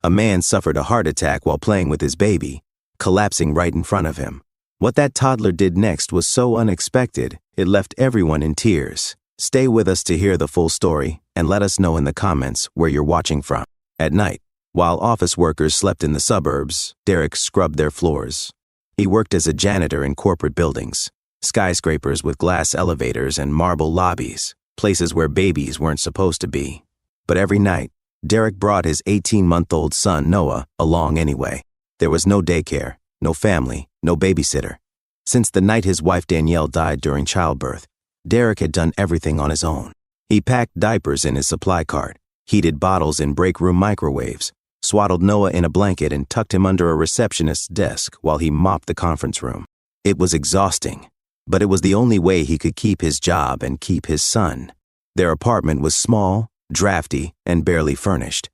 A man suffered a heart attack while playing with his baby, collapsing right in front of him. What that toddler did next was so unexpected, it left everyone in tears. Stay with us to hear the full story, and let us know in the comments where you're watching from. At night, while office workers slept in the suburbs, Derrick scrubbed their floors. He worked as a janitor in corporate buildings, skyscrapers with glass elevators and marble lobbies, places where babies weren't supposed to be. But every night, Derrick brought his 18-month-old son, Noah, along anyway. There was no daycare, no family, no babysitter. Since the night his wife Danielle died during childbirth, Derrick had done everything on his own. He packed diapers in his supply cart, heated bottles in break room microwaves, swaddled Noah in a blanket and tucked him under a receptionist's desk while he mopped the conference room. It was exhausting, but it was the only way he could keep his job and keep his son. Their apartment was small, drafty, and barely furnished.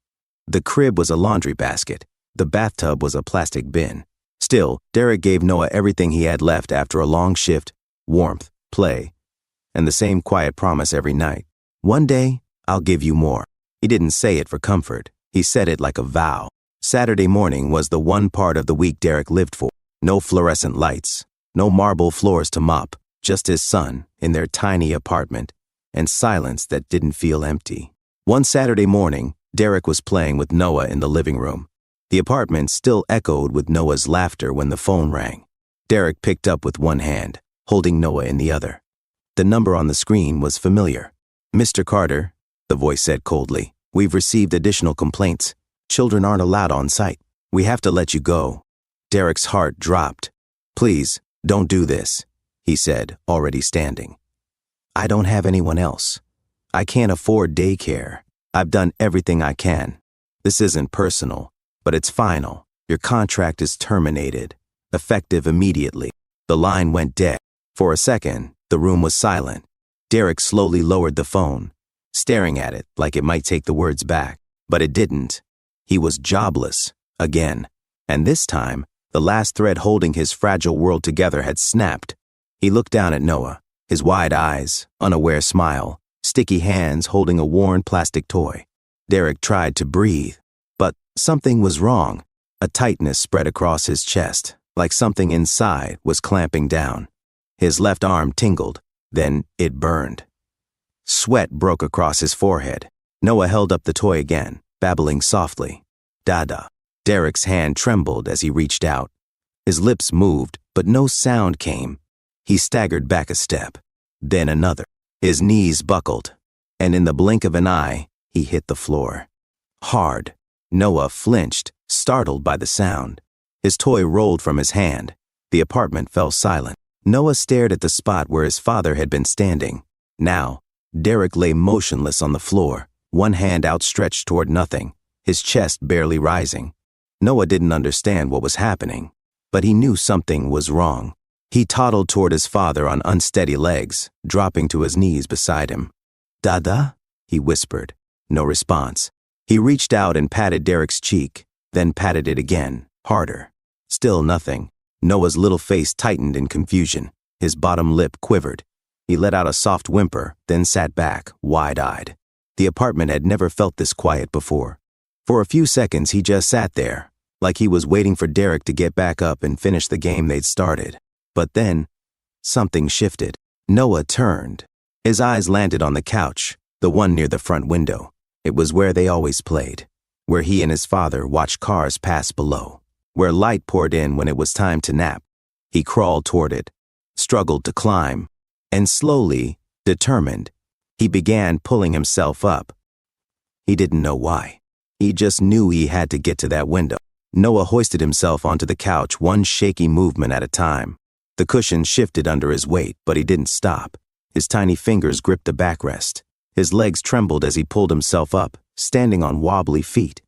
The crib was a laundry basket. The bathtub was a plastic bin. Still, Derrick gave Noah everything he had left after a long shift, warmth, play, and the same quiet promise every night. One day, I'll give you more. He didn't say it for comfort. He said it like a vow. Saturday morning was the one part of the week Derrick lived for. No fluorescent lights, no marble floors to mop, just his son in their tiny apartment, and silence that didn't feel empty. One Saturday morning, Derrick was playing with Noah in the living room. The apartment still echoed with Noah's laughter when the phone rang. Derrick picked up with one hand, holding Noah in the other. The number on the screen was familiar. "Mr. Carter," the voice said coldly, "we've received additional complaints. Children aren't allowed on site. We have to let you go." Derrick's heart dropped. "Please, don't do this," he said, already standing. "I don't have anyone else. I can't afford daycare. I've done everything I can. This isn't personal, but it's final. Your contract is terminated, effective immediately." The line went dead. For a second, the room was silent. Derrick slowly lowered the phone, staring at it like it might take the words back. But it didn't. He was jobless, again. And this time, the last thread holding his fragile world together had snapped. He looked down at Noah, his wide eyes, unaware smile, sticky hands holding a worn plastic toy. Derrick tried to breathe, but something was wrong. A tightness spread across his chest, like something inside was clamping down. His left arm tingled, then it burned. Sweat broke across his forehead. Noah held up the toy again, babbling softly. "Dada." Derrick's hand trembled as he reached out. His lips moved, but no sound came. He staggered back a step, then another. His knees buckled, and in the blink of an eye, he hit the floor. Hard. Noah flinched, startled by the sound. His toy rolled from his hand. The apartment fell silent. Noah stared at the spot where his father had been standing. Now, Derrick lay motionless on the floor, one hand outstretched toward nothing, his chest barely rising. Noah didn't understand what was happening, but he knew something was wrong. He toddled toward his father on unsteady legs, dropping to his knees beside him. "Dada?" he whispered. No response. He reached out and patted Derrick's cheek, then patted it again, harder. Still nothing. Noah's little face tightened in confusion. His bottom lip quivered. He let out a soft whimper, then sat back, wide-eyed. The apartment had never felt this quiet before. For a few seconds, he just sat there, like he was waiting for Derrick to get back up and finish the game they'd started. But then, something shifted. Noah turned. His eyes landed on the couch, the one near the front window. It was where they always played, where he and his father watched cars pass below, where light poured in when it was time to nap. He crawled toward it, struggled to climb, and slowly, determined, he began pulling himself up. He didn't know why. He just knew he had to get to that window. Noah hoisted himself onto the couch, one shaky movement at a time. The cushion shifted under his weight, but he didn't stop. His tiny fingers gripped the backrest. His legs trembled as he pulled himself up, standing on wobbly feet.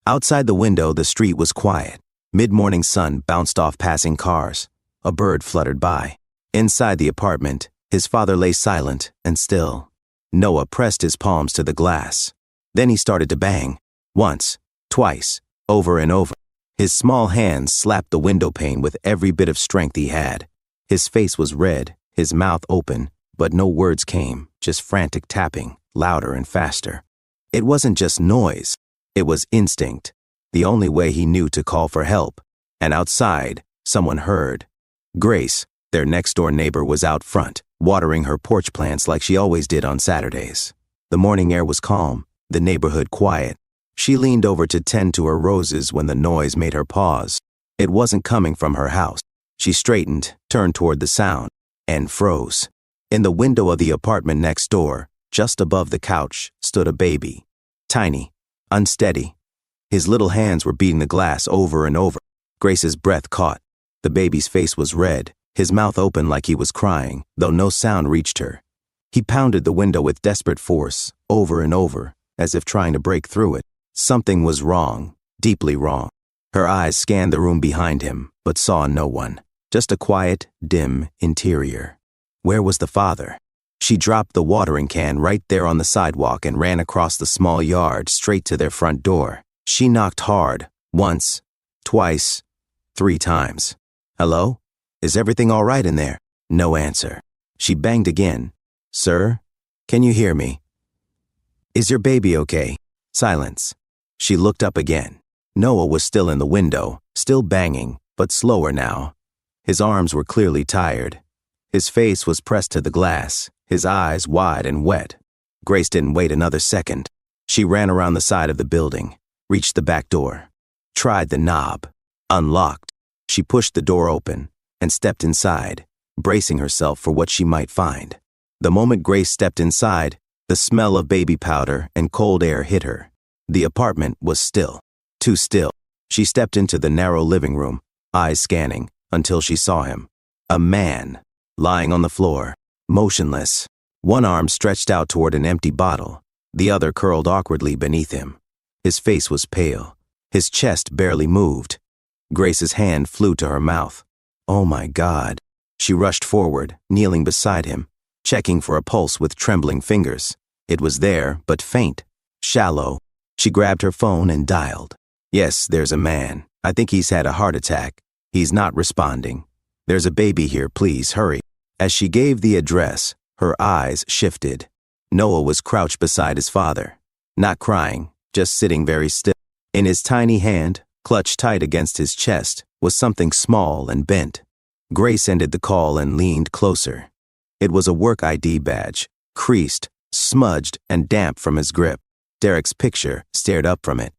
Outside the window, the street was quiet. Mid-morning sun bounced off passing cars. A bird fluttered by. Inside the apartment, his father lay silent and still. Noah pressed his palms to the glass. Then he started to bang. Once, twice, over and over. His small hands slapped the window pane with every bit of strength he had. His face was red, his mouth open, but no words came, just frantic tapping, louder and faster. It wasn't just noise. It was instinct. the only way he knew to call for help. And outside, someone heard. Grace, their next-door neighbor, was out front, watering her porch plants like she always did on Saturdays. The morning air was calm, the neighborhood quiet. She leaned over to tend to her roses when the noise made her pause. It wasn't coming from her house. She straightened, turned toward the sound, and froze. In the window of the apartment next door, just above the couch, stood a baby. Tiny, unsteady. His little hands were beating the glass over and over. Grace's breath caught. The baby's face was red, his mouth open like he was crying, though no sound reached her. He pounded the window with desperate force, over and over, as if trying to break through it. Something was wrong, deeply wrong. Her eyes scanned the room behind him, but saw no one. Just a quiet, dim interior. Where was the father? She dropped the watering can right there on the sidewalk and ran across the small yard straight to their front door. She knocked hard, once, twice, 3 times. Hello? Is everything all right in there? No answer. She banged again. Sir? Can you hear me? Is your baby okay? Silence. She looked up again. Noah was still in the window, still banging, but slower now. His arms were clearly tired. His face was pressed to the glass, his eyes wide and wet. Grace didn't wait another second. She ran around the side of the building, reached the back door, tried the knob, unlocked. She pushed the door open and stepped inside, bracing herself for what she might find. The moment Grace stepped inside, the smell of baby powder and cold air hit her. The apartment was still, too still. She stepped into the narrow living room, eyes scanning, until she saw him. A man, lying on the floor, motionless, one arm stretched out toward an empty bottle, the other curled awkwardly beneath him. His face was pale, his chest barely moved. Grace's hand flew to her mouth. Oh my God. She rushed forward, kneeling beside him, checking for a pulse with trembling fingers. It was there, but faint, shallow. She grabbed her phone and dialed. Yes, there's a man. I think he's had a heart attack. He's not responding. There's a baby here, please, hurry. As she gave the address, her eyes shifted. Noah was crouched beside his father, not crying, just sitting very still. In his tiny hand, clutched tight against his chest, was something small and bent. Grace ended the call and leaned closer. It was a work ID badge, creased, smudged, and damp from his grip. Derrick's picture stared up from it.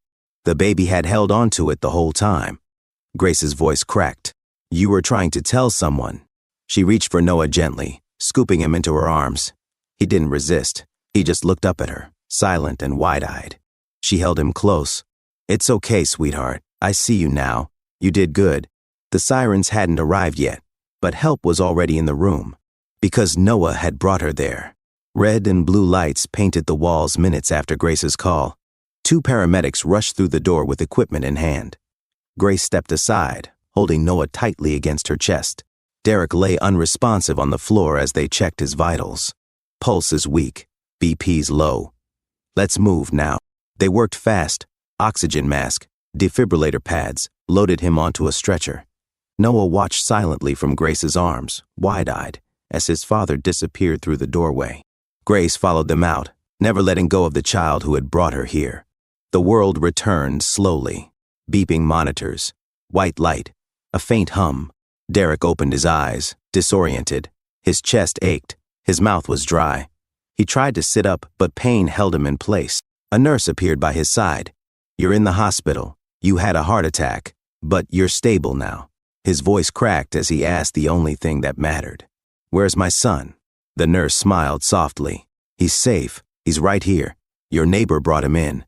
The baby had held onto it the whole time. Grace's voice cracked. You were trying to tell someone. She reached for Noah gently, scooping him into her arms. He didn't resist. He just looked up at her, silent and wide-eyed. She held him close. It's okay, sweetheart. I see you now. You did good. The sirens hadn't arrived yet, but help was already in the room, because Noah had brought her there. Red and blue lights painted the walls minutes after Grace's call. 2 paramedics rushed through the door with equipment in hand. Grace stepped aside, holding Noah tightly against her chest. Derrick lay unresponsive on the floor as they checked his vitals. Pulse is weak, BP's low. Let's move now. They worked fast. Oxygen mask, defibrillator pads, loaded him onto a stretcher. Noah watched silently from Grace's arms, wide-eyed, as his father disappeared through the doorway. Grace followed them out, never letting go of the child who had brought her here. The world returned slowly. Beeping monitors, white light, a faint hum. Derrick opened his eyes, disoriented. His chest ached. His mouth was dry. He tried to sit up, but pain held him in place. A nurse appeared by his side. You're in the hospital. You had a heart attack, but you're stable now. His voice cracked as he asked the only thing that mattered. Where's my son? The nurse smiled softly. He's safe. He's right here. Your neighbor brought him in.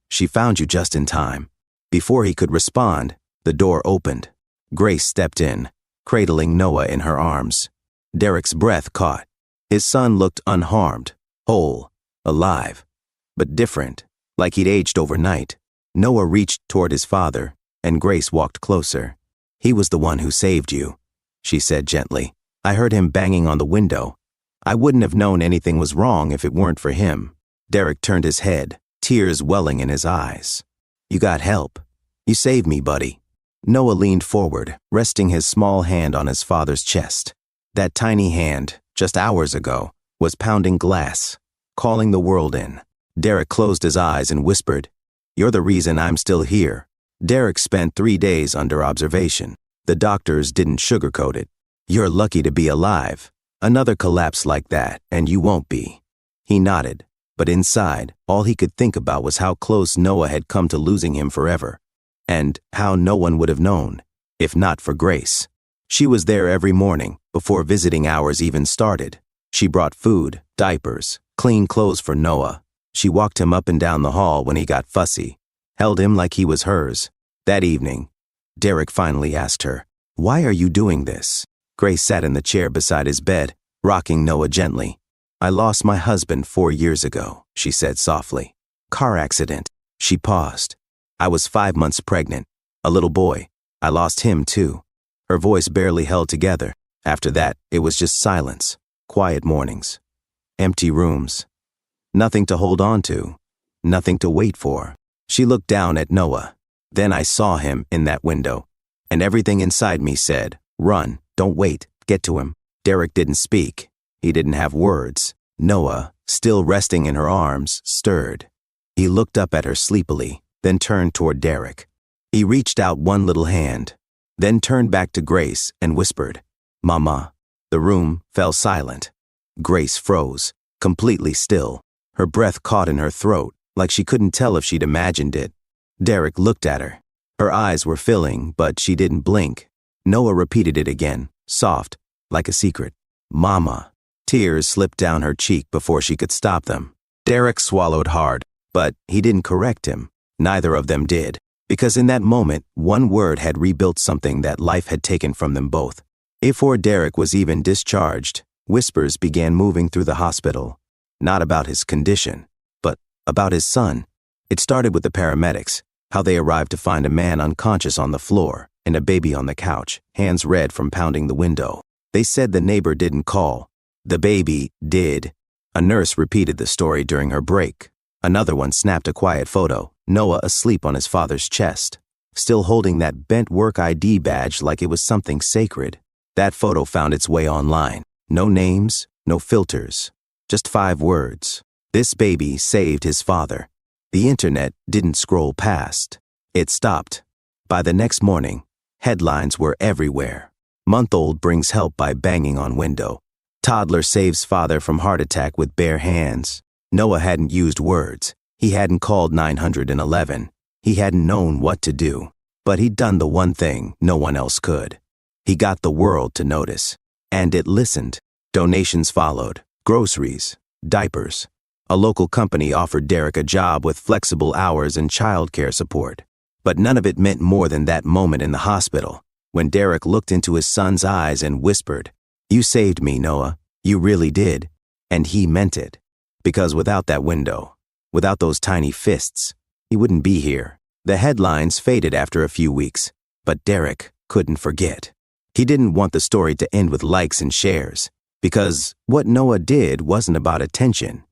She found you just in time. Before he could respond, the door opened. Grace stepped in, cradling Noah in her arms. Derrick's breath caught. His son looked unharmed, whole, alive, but different, like he'd aged overnight. Noah reached toward his father, and Grace walked closer. He was the one who saved you, she said gently. I heard him banging on the window. I wouldn't have known anything was wrong if it weren't for him. Derrick turned his head, tears welling in his eyes. You got help. You saved me, buddy. Noah leaned forward, resting his small hand on his father's chest. That tiny hand, just hours ago, was pounding glass, calling the world in. Derrick closed his eyes and whispered, You're the reason I'm still here. Derrick spent 3 days under observation. The doctors didn't sugarcoat it. You're lucky to be alive. Another collapse like that, and you won't be. He nodded, but inside, all he could think about was how close Noah had come to losing him forever, and how no one would have known, if not for Grace. She was there every morning, before visiting hours even started. She brought food, diapers, clean clothes for Noah. She walked him up and down the hall when he got fussy, held him like he was hers. That evening, Derrick finally asked her, "Why are you doing this?" Grace sat in the chair beside his bed, rocking Noah gently. "I lost my husband 4 years ago," she said softly. "Car accident." She paused. "I was 5 months pregnant. A little boy. I lost him too." Her voice barely held together. After that, it was just silence. Quiet mornings. Empty rooms. Nothing to hold on to. Nothing to wait for. She looked down at Noah. Then I saw him in that window, and everything inside me said, "Run, don't wait, get to him." Derrick didn't speak. He didn't have words. Noah, still resting in her arms, stirred. He looked up at her sleepily, then turned toward Derrick. He reached out one little hand, then turned back to Grace and whispered, "Mama." The room fell silent. Grace froze, completely still. Her breath caught in her throat, like she couldn't tell if she'd imagined it. Derrick looked at her. Her eyes were filling, but she didn't blink. Noah repeated it again, soft, like a secret. "Mama." Tears slipped down her cheek before she could stop them. Derrick swallowed hard, but he didn't correct him. Neither of them did, because in that moment, one word had rebuilt something that life had taken from them both. Before Derrick was even discharged, whispers began moving through the hospital. Not about his condition, but about his son. It started with the paramedics, how they arrived to find a man unconscious on the floor and a baby on the couch, hands red from pounding the window. They said the neighbor didn't call. The baby did. A nurse repeated the story during her break. Another one snapped a quiet photo, Noah asleep on his father's chest, still holding that bent work ID badge like it was something sacred. That photo found its way online. No names, no filters. Just 5 words. This baby saved his father. The internet didn't scroll past. It stopped. By the next morning, headlines were everywhere. Month-old brings help by banging on window. Toddler saves father from heart attack with bare hands. Noah hadn't used words. He hadn't called 911. He hadn't known what to do. But he'd done the one thing no one else could. He got the world to notice. And it listened. Donations followed. Groceries, diapers. A local company offered Derrick a job with flexible hours and childcare support. But none of it meant more than that moment in the hospital, when Derrick looked into his son's eyes and whispered, "You saved me, Noah. You really did." And he meant it. Because without that window, without those tiny fists, he wouldn't be here. The headlines faded after a few weeks, but Derrick couldn't forget. He didn't want the story to end with likes and shares. Because what Noah did wasn't about attention.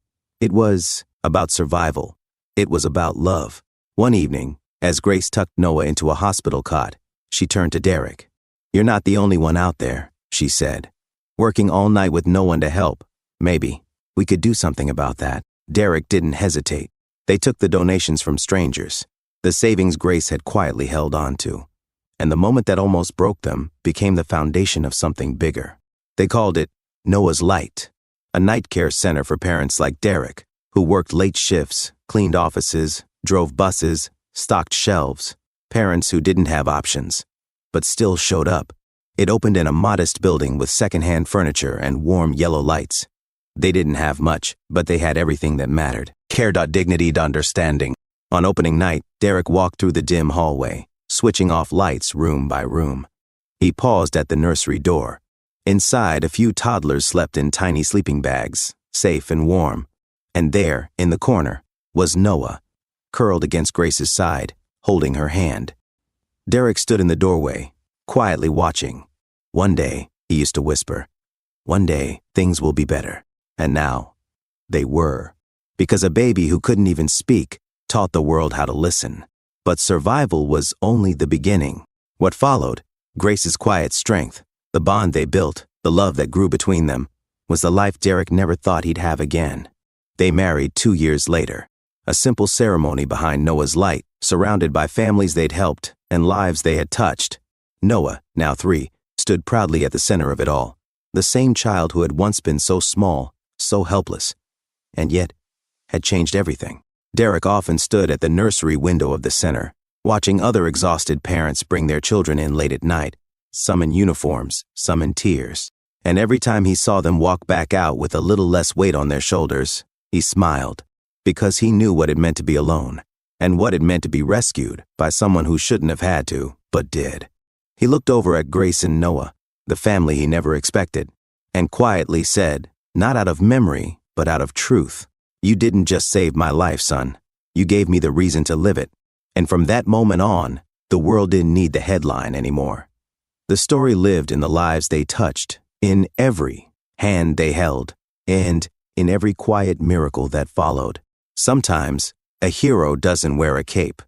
It was about survival. It was about love. One evening, as Grace tucked Noah into a hospital cot, she turned to Derrick. "You're not the only one out there," she said. "Working all night with no one to help. Maybe we could do something about that." Derrick didn't hesitate. They took the donations from strangers, the savings Grace had quietly held on to. And the moment that almost broke them became the foundation of something bigger. They called it Noah's Light, a night care center for parents like Derrick, who worked late shifts, cleaned offices, drove buses, stocked shelves, parents who didn't have options, but still showed up. It opened in a modest building with secondhand furniture and warm yellow lights. They didn't have much, but they had everything that mattered. Care, dignity, understanding. On opening night, Derrick walked through the dim hallway, switching off lights room by room. He paused at the nursery door. Inside, a few toddlers slept in tiny sleeping bags, safe and warm. And there, in the corner, was Noah, curled against Grace's side, holding her hand. Derrick stood in the doorway, quietly watching. "One day," he used to whisper, "one day, things will be better." And now, they were. Because a baby who couldn't even speak taught the world how to listen. But survival was only the beginning. What followed, Grace's quiet strength, the bond they built, the love that grew between them, was the life Derrick never thought he'd have again. They married 2 years later. A simple ceremony behind Noah's Light surrounded by families they'd helped and lives they had touched. Noah, now 3, stood proudly at the center of it all, the same child who had once been so small, so helpless, and yet had changed everything. Derrick often stood at the nursery window of the center, watching other exhausted parents bring their children in late at night, some in uniforms, some in tears. And every time he saw them walk back out with a little less weight on their shoulders, he smiled, because he knew what it meant to be alone, and what it meant to be rescued by someone who shouldn't have had to, but did. He looked over at Grace and Noah, the family he never expected, and quietly said, not out of memory, but out of truth, "You didn't just save my life, son. You gave me the reason to live it." And from that moment on, the world didn't need the headline anymore. The story lived in the lives they touched, in every hand they held, and in every quiet miracle that followed. Sometimes, a hero doesn't wear a cape.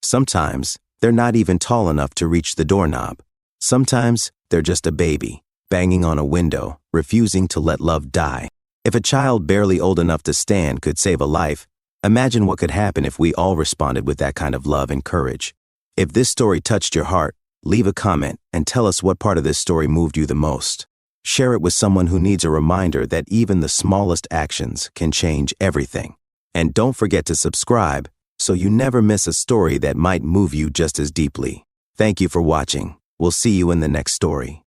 Sometimes, they're not even tall enough to reach the doorknob. Sometimes, they're just a baby, banging on a window, refusing to let love die. If a child barely old enough to stand could save a life, imagine what could happen if we all responded with that kind of love and courage. If this story touched your heart, leave a comment and tell us what part of this story moved you the most. Share it with someone who needs a reminder that even the smallest actions can change everything. And don't forget to subscribe so you never miss a story that might move you just as deeply. Thank you for watching. We'll see you in the next story.